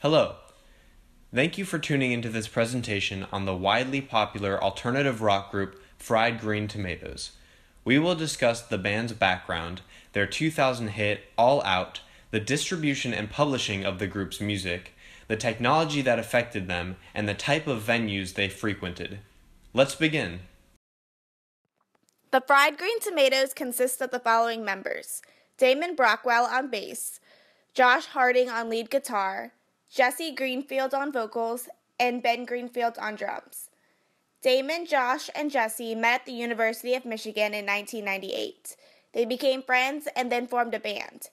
Hello. Thank you for tuning into this presentation on the widely popular alternative rock group Fried Green Tomatoes. We will discuss the band's background, their 2000 hit All Out, the distribution and publishing of the group's music, the technology that affected them, and the type of venues they frequented. Let's begin. The Fried Green Tomatoes consist of the following members: Damon Brockwell on bass, Josh Harding on lead guitar, Jesse Greenfield on vocals, and Ben Greenfield on drums. Damon, Josh, and Jesse met at the University of Michigan in 1998. They became friends and then formed a band.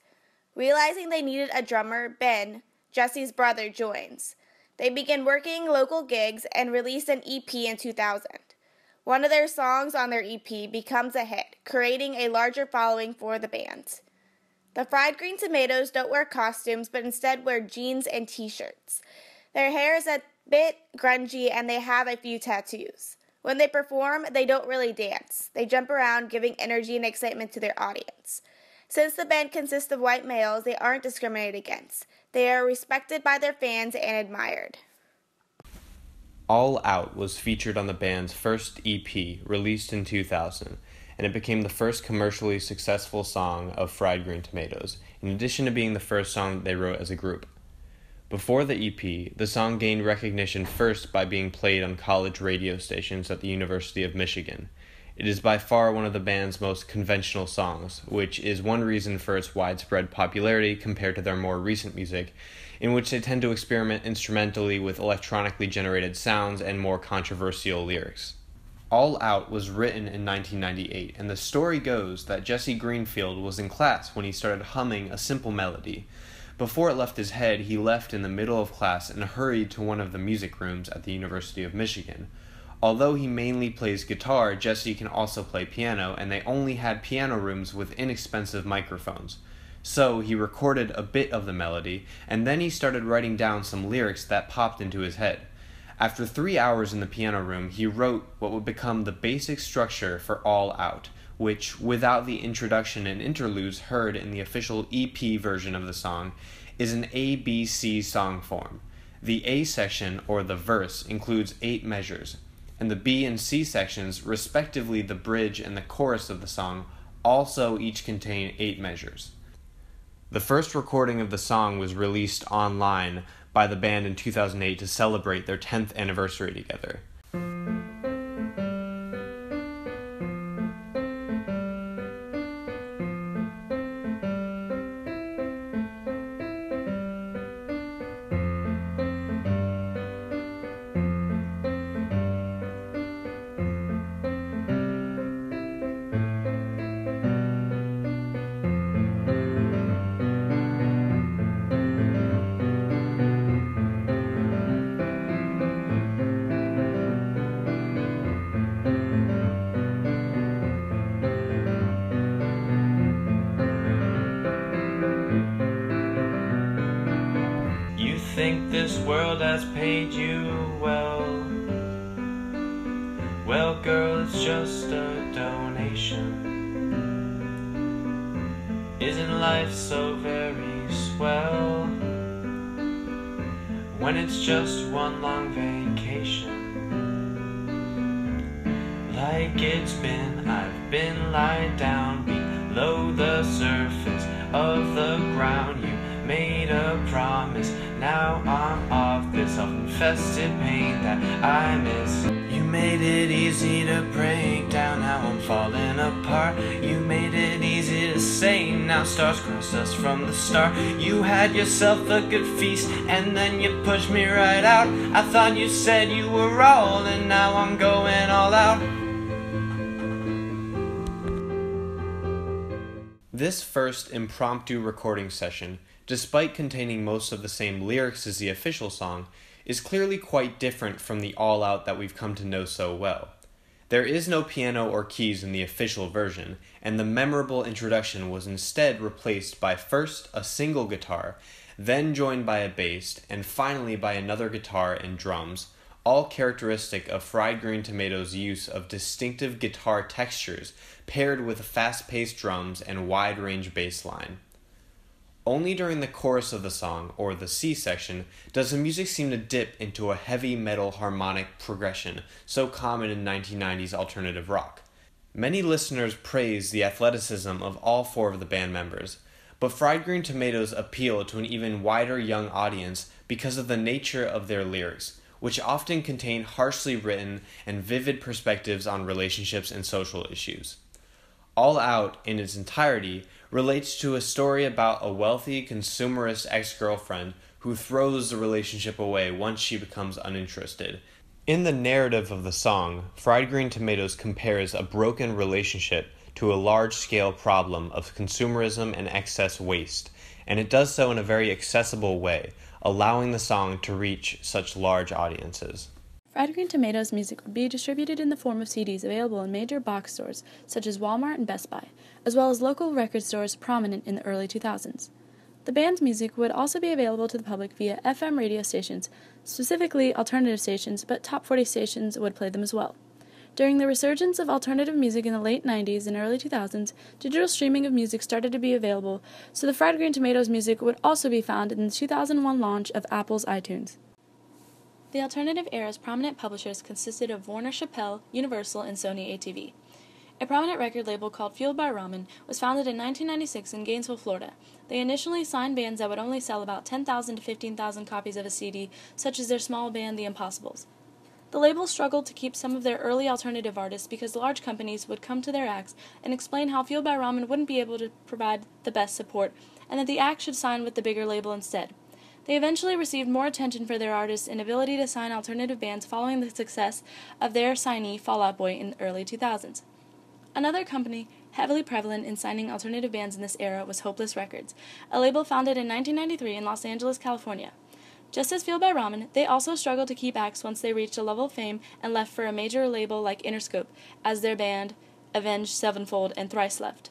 Realizing they needed a drummer, Ben, Jesse's brother, joins. They begin working local gigs and released an EP in 2000. One of their songs on their EP becomes a hit, creating a larger following for the band. The Fried Green Tomatoes don't wear costumes, but instead wear jeans and t-shirts. Their hair is a bit grungy and they have a few tattoos. When they perform, they don't really dance. They jump around, giving energy and excitement to their audience. Since the band consists of white males, they aren't discriminated against. They are respected by their fans and admired. All Out was featured on the band's first EP, released in 2000, and it became the first commercially successful song of Fried Green Tomatoes, in addition to being the first song that they wrote as a group. Before the EP, the song gained recognition first by being played on college radio stations at the University of Michigan. It is by far one of the band's most conventional songs, which is one reason for its widespread popularity compared to their more recent music, in which they tend to experiment instrumentally with electronically generated sounds and more controversial lyrics. All Out was written in 1998, and the story goes that Jesse Greenfield was in class when he started humming a simple melody. Before it left his head, he left in the middle of class and hurried to one of the music rooms at the University of Michigan. Although he mainly plays guitar, Jesse can also play piano, and they only had piano rooms with inexpensive microphones. So he recorded a bit of the melody, and then he started writing down some lyrics that popped into his head. After 3 hours in the piano room, he wrote what would become the basic structure for All Out, which, without the introduction and interludes heard in the official EP version of the song, is an ABC song form. The A section, or the verse, includes 8 measures, and the B and C sections, respectively the bridge and the chorus of the song, also each contain 8 measures. The first recording of the song was released online by the band in 2008 to celebrate their 10th anniversary together. Think this world has paid you well? Well, girl, it's just a donation. Isn't life so very swell when it's just one long vacation? Like it's been, I've been lied down below the surface of the ground. You made a promise, now I'm off this self-infested pain that I miss. You made it easy to break down, now I'm falling apart. You made it easy to say, now stars crossed us from the start. You had yourself a good feast, and then you pushed me right out. I thought you said you were all, and now I'm going all out. This first impromptu recording session, despite containing most of the same lyrics as the official song, is clearly quite different from the All Out that we've come to know so well. There is no piano or keys in the official version, and the memorable introduction was instead replaced by first a single guitar, then joined by a bass, and finally by another guitar and drums, all characteristic of Fried Green Tomatoes' use of distinctive guitar textures paired with fast-paced drums and wide-range bass line. Only during the chorus of the song, or the C section, does the music seem to dip into a heavy metal harmonic progression so common in 1990s alternative rock. Many listeners praise the athleticism of all four of the band members, but Fried Green Tomatoes appeal to an even wider young audience because of the nature of their lyrics, which often contain harshly written and vivid perspectives on relationships and social issues. All Out, in its entirety, relates to a story about a wealthy, consumerist ex-girlfriend who throws the relationship away once she becomes uninterested. In the narrative of the song, Fried Green Tomatoes compares a broken relationship to a large-scale problem of consumerism and excess waste, and it does so in a very accessible way, allowing the song to reach such large audiences. Fried Green Tomatoes music would be distributed in the form of CDs available in major box stores such as Walmart and Best Buy, as well as local record stores prominent in the early 2000s. The band's music would also be available to the public via FM radio stations, specifically alternative stations, but top 40 stations would play them as well. During the resurgence of alternative music in the late 90s and early 2000s, digital streaming of music started to be available, so the Fried Green Tomatoes music would also be found in the 2001 launch of Apple's iTunes. The alternative era's prominent publishers consisted of Warner Chappell, Universal, and Sony ATV. A prominent record label called Fueled by Ramen was founded in 1996 in Gainesville, Florida. They initially signed bands that would only sell about 10,000 to 15,000 copies of a CD, such as their small band The Impossibles. The label struggled to keep some of their early alternative artists because large companies would come to their acts and explain how Fueled by Ramen wouldn't be able to provide the best support, and that the act should sign with the bigger label instead. They eventually received more attention for their artists and ability to sign alternative bands following the success of their signee Fall Out Boy in the early 2000s. Another company heavily prevalent in signing alternative bands in this era was Hopeless Records, a label founded in 1993 in Los Angeles, California. Just as Fueled by Ramen, they also struggled to keep acts once they reached a level of fame and left for a major label like Interscope, as their band Avenged Sevenfold and Thrice left.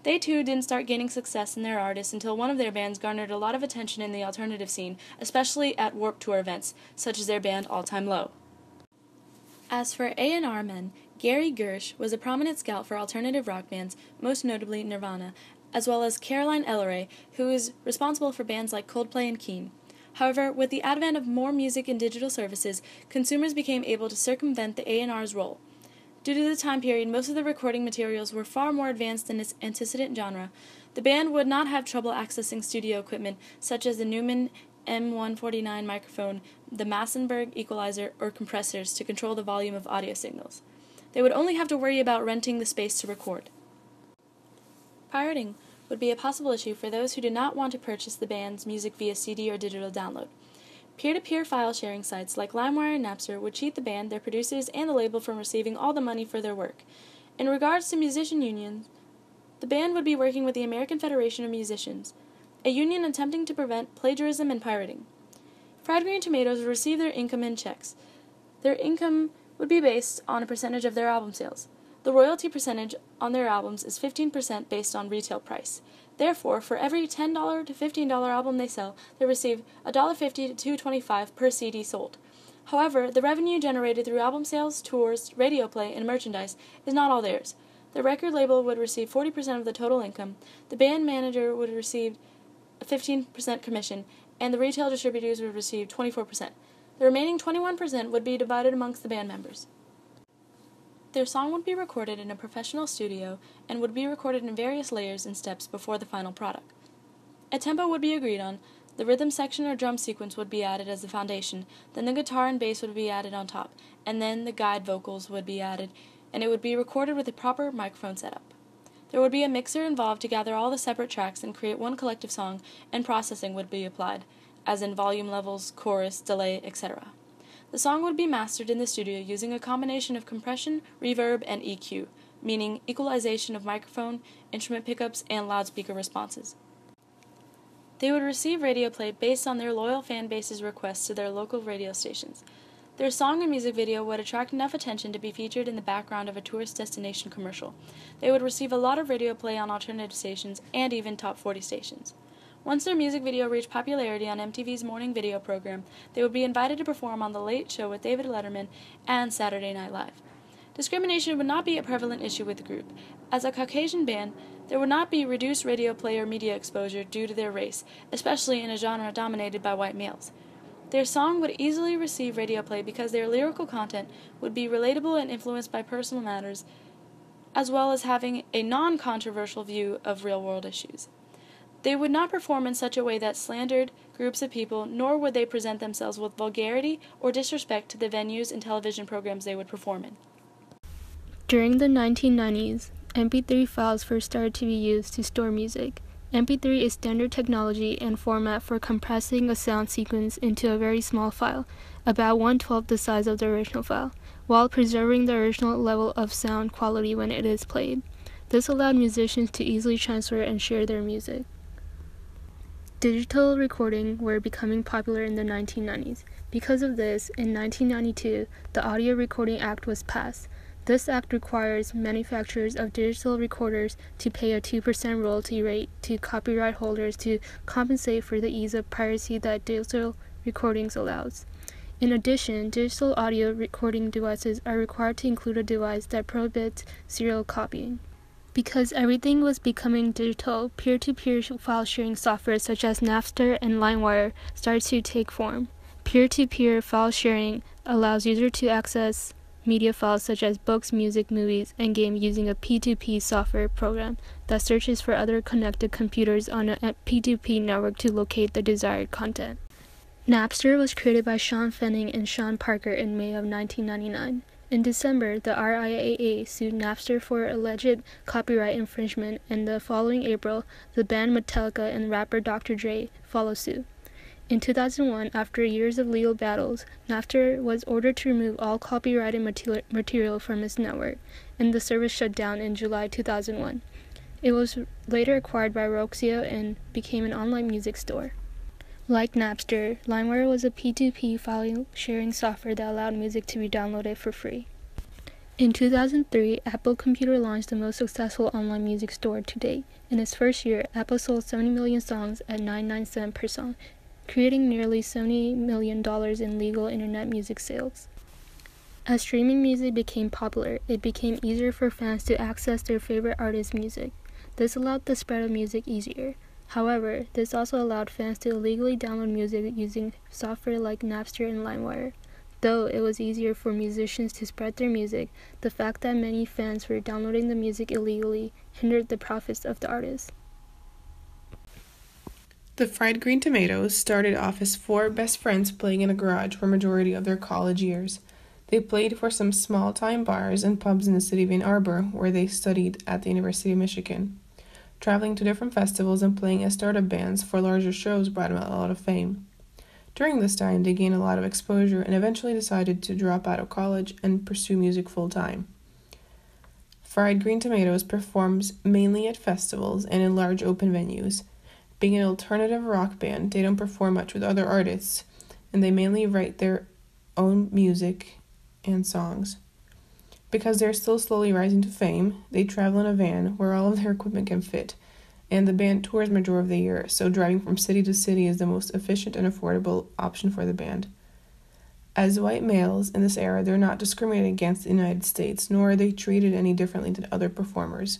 They too didn't start gaining success in their artists until one of their bands garnered a lot of attention in the alternative scene, especially at Warped Tour events, such as their band All Time Low. As for A&R men, Gary Gersh was a prominent scout for alternative rock bands, most notably Nirvana, as well as Caroline Elleray, who is responsible for bands like Coldplay and Keane. However, with the advent of more music and digital services, consumers became able to circumvent the A&R's role. Due to the time period, most of the recording materials were far more advanced than its antecedent genre. The band would not have trouble accessing studio equipment such as the Neumann M149 microphone, the Massenburg equalizer, or compressors to control the volume of audio signals. They would only have to worry about renting the space to record. Pirating would be a possible issue for those who did not want to purchase the band's music via CD or digital download. Peer-to-peer file-sharing sites like LimeWire and Napster would cheat the band, their producers, and the label from receiving all the money for their work. In regards to musician unions, the band would be working with the American Federation of Musicians, a union attempting to prevent plagiarism and pirating. Fried Green Tomatoes would receive their income in checks. Their income would be based on a percentage of their album sales. The royalty percentage on their albums is 15% based on retail price. Therefore, for every $10 to $15 album they sell, they receive $1.50 to $2.25 per CD sold. However, the revenue generated through album sales, tours, radio play, and merchandise is not all theirs. The record label would receive 40% of the total income, the band manager would receive a 15% commission, and the retail distributors would receive 24%. The remaining 21% would be divided amongst the band members. Their song would be recorded in a professional studio and would be recorded in various layers and steps before the final product. A tempo would be agreed on, the rhythm section or drum sequence would be added as the foundation, then the guitar and bass would be added on top, and then the guide vocals would be added, and it would be recorded with a proper microphone setup. There would be a mixer involved to gather all the separate tracks and create one collective song, and processing would be applied, as in volume levels, chorus, delay, etc. The song would be mastered in the studio using a combination of compression, reverb, and EQ, meaning equalization of microphone, instrument pickups, and loudspeaker responses. They would receive radio play based on their loyal fan base's requests to their local radio stations. Their song and music video would attract enough attention to be featured in the background of a tourist destination commercial. They would receive a lot of radio play on alternative stations and even top 40 stations. Once their music video reached popularity on MTV's morning video program, they would be invited to perform on The Late Show with David Letterman and Saturday Night Live. Discrimination would not be a prevalent issue with the group. As a Caucasian band, There would not be reduced radio play or media exposure due to their race, especially in a genre dominated by white males. Their song would easily receive radio play because their lyrical content would be relatable and influenced by personal matters, as well as having a non-controversial view of real-world issues. They would not perform in such a way that slandered groups of people, nor would they present themselves with vulgarity or disrespect to the venues and television programs they would perform in. During the 1990s, MP3 files first started to be used to store music. MP3 is standard technology and format for compressing a sound sequence into a very small file, about 1/12 the size of the original file, while preserving the original level of sound quality when it is played. This allowed musicians to easily transfer and share their music. Digital recording were becoming popular in the 1990s. Because of this, in 1992, the Audio Recording Act was passed. This act requires manufacturers of digital recorders to pay a 2% royalty rate to copyright holders to compensate for the ease of piracy that digital recordings allows. In addition, digital audio recording devices are required to include a device that prohibits serial copying. Because everything was becoming digital, peer-to-peer file sharing software such as Napster and LimeWire started to take form. Peer-to-peer file sharing allows users to access media files such as books, music, movies, and games using a P2P software program that searches for other connected computers on a P2P network to locate the desired content. Napster was created by Sean Fenning and Sean Parker in May of 1999. In December, the RIAA sued Napster for alleged copyright infringement, and the following April, the band Metallica and rapper Dr. Dre followed suit. In 2001, after years of legal battles, Napster was ordered to remove all copyrighted material from its network, and the service shut down in July 2001. It was later acquired by Roxio and became an online music store. Like Napster, LimeWire was a P2P file sharing software that allowed music to be downloaded for free. In 2003, Apple Computer launched the most successful online music store to date. In its first year, Apple sold 70 million songs at 99 cents per song, creating nearly $70 million in legal internet music sales. As streaming music became popular, it became easier for fans to access their favorite artists' music. This allowed the spread of music easier. However, this also allowed fans to illegally download music using software like Napster and LimeWire. Though it was easier for musicians to spread their music, the fact that many fans were downloading the music illegally hindered the profits of the artists. The Fried Green Tomatoes started off as four best friends playing in a garage for a majority of their college years. They played for some small-time bars and pubs in the city of Ann Arbor, where they studied at the University of Michigan. Traveling to different festivals and playing as startup bands for larger shows brought them a lot of fame. During this time, they gained a lot of exposure and eventually decided to drop out of college and pursue music full-time. Fried Green Tomatoes performs mainly at festivals and in large open venues. Being an alternative rock band, they don't perform much with other artists, and they mainly write their own music and songs. Because they're still slowly rising to fame, they travel in a van where all of their equipment can fit, and the band tours majority of the year, so driving from city to city is the most efficient and affordable option for the band. As white males in this era, they're not discriminated against in the United States, nor are they treated any differently than other performers.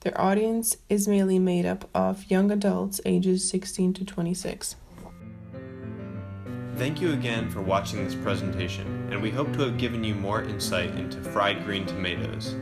Their audience is mainly made up of young adults ages 16 to 26. Thank you again for watching this presentation, and we hope to have given you more insight into Fried Green Tomatoes.